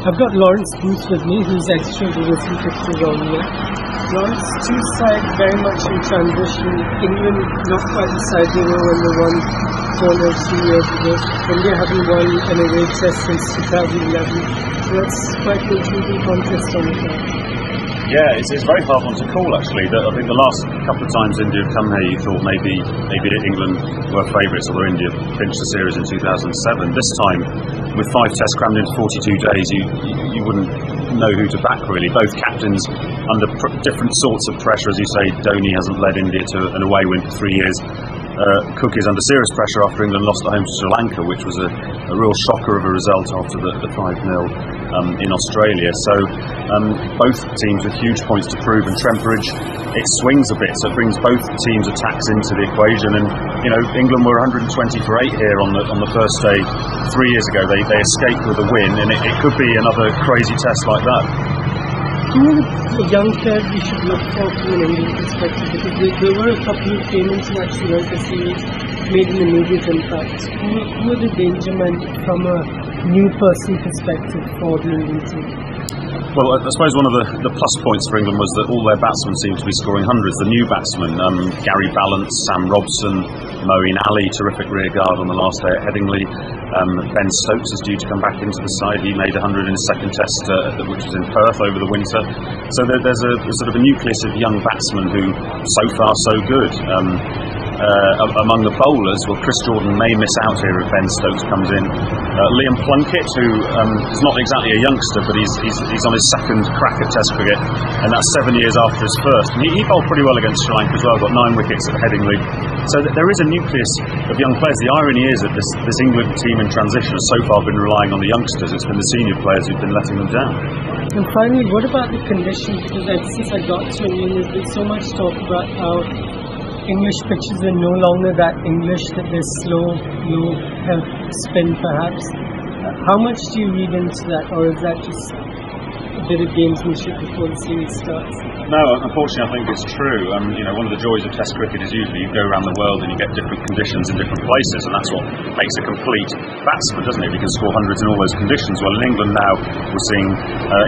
I've got Lawrence Booth with me, who's editor of the Wisden Cricketers Almanack. Lawrence, two sides very much in transition. England not quite the side they were when they won 2 years ago. India haven't won an away test since 2011. So that's quite an intriguing contest on the ground. Yeah, it's a very hard one to call actually. I think the last couple of times India have come here, you thought maybe England were favourites, although India finished the series in 2007. This time, with 5 tests crammed into 42 days, you wouldn't know who to back really. Both captains under different sorts of pressure, as you say. Dhoni hasn't led India to an away win for 3 years. Cook is under serious pressure after England lost at home to Sri Lanka, which was a real shocker of a result after the 5-0 in Australia. So both teams with huge points to prove, and Trent Bridge, it swings a bit, so it brings both teams' attacks into the equation. And England were 120 for 8 here on the first day 3 years ago. They escaped with a win, and it could be another crazy test like that. Who are the young players we should look for from an Indian perspective? Because there were a couple who came into that Sri Lanka series, made an immediate impact. Who are the danger men from a new person perspective for the Indian team? Well, I suppose one of the plus points for England was that all their batsmen seemed to be scoring hundreds. The new batsmen, Gary Ballance, Sam Robson, Moeen Ali, terrific rear guard on the last day at Headingley. Ben Stokes is due to come back into the side. He made 100 in his second test, which was in Perth over the winter. So there's a sort of a nucleus of young batsmen who, so far, so good. Among the bowlers, well, Chris Jordan may miss out here if Ben Stokes comes in. Liam Plunkett, who is not exactly a youngster, but he's on his second crack at Test cricket, and that's 7 years after his first. And he bowled pretty well against Sri Lanka as well, got 9 wickets at Headingley. So there is a nucleus of young players. The irony is that this England team in transition has so far been relying on the youngsters. It's been the senior players who've been letting them down. And finally, what about the conditions? Because since I got to England, there's been so much talk about how English pitches are no longer that English, that they're slow, low, health spin perhaps. How much do you read into that, or is that just a bit of gamesmanship before the series starts? No, unfortunately I think it's true. One of the joys of Test cricket is usually you go around the world and you get different conditions in different places, and that's what makes a complete batsman, doesn't it? You can score hundreds in all those conditions. Well, in England now we're seeing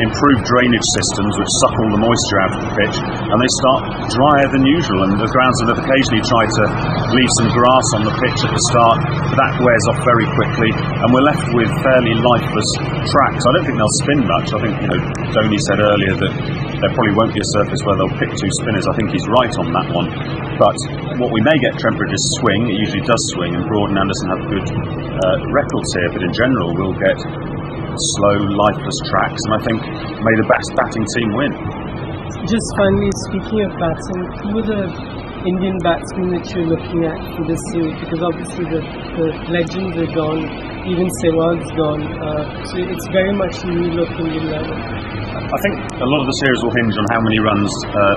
improved drainage systems which suck all the moisture out of the pitch, and they start drier than usual, and the groundsmen have occasionally tried to leave some grass on the pitch at the start, but that wears off very quickly, and we're left with fairly lifeless tracks. I don't think they'll spin much. I think Dhoni said earlier that there probably won't be a surface where they'll pick 2 spinners. I think he's right on that one. But what we may get Trent Bridge is swing. It usually does swing, and Broad and Anderson have good records here. But in general, we'll get slow, lifeless tracks, and I think may the best batting team win. Just finally, speaking of batting, who are the Indian batsmen that you're looking at for this series? Because obviously the legends are gone, even Sehwag's gone, so it's very much a new look Indian level. I think a lot of the series will hinge on how many runs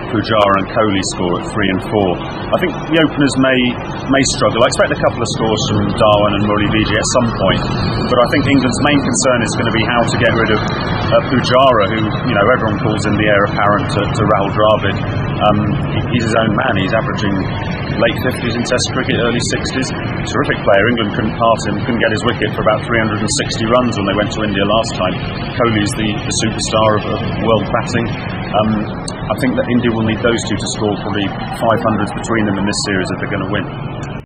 Pujara and Kohli score at 3 and 4. I think the openers may struggle. I expect a couple of scores from Dhawan and Murali Vijay at some point, but I think England's main concern is going to be how to get rid of Pujara, who everyone calls in the heir apparent to Rahul Dravid. He's his own man. He's averaging late 50s in Test cricket, early 60s. Terrific player. England couldn't part him, couldn't get his wicket for about 360 runs when they went to India last time. Kohli's the superstar of world batting. I think that India will need those two to score probably 500s between them in this series if they're going to win.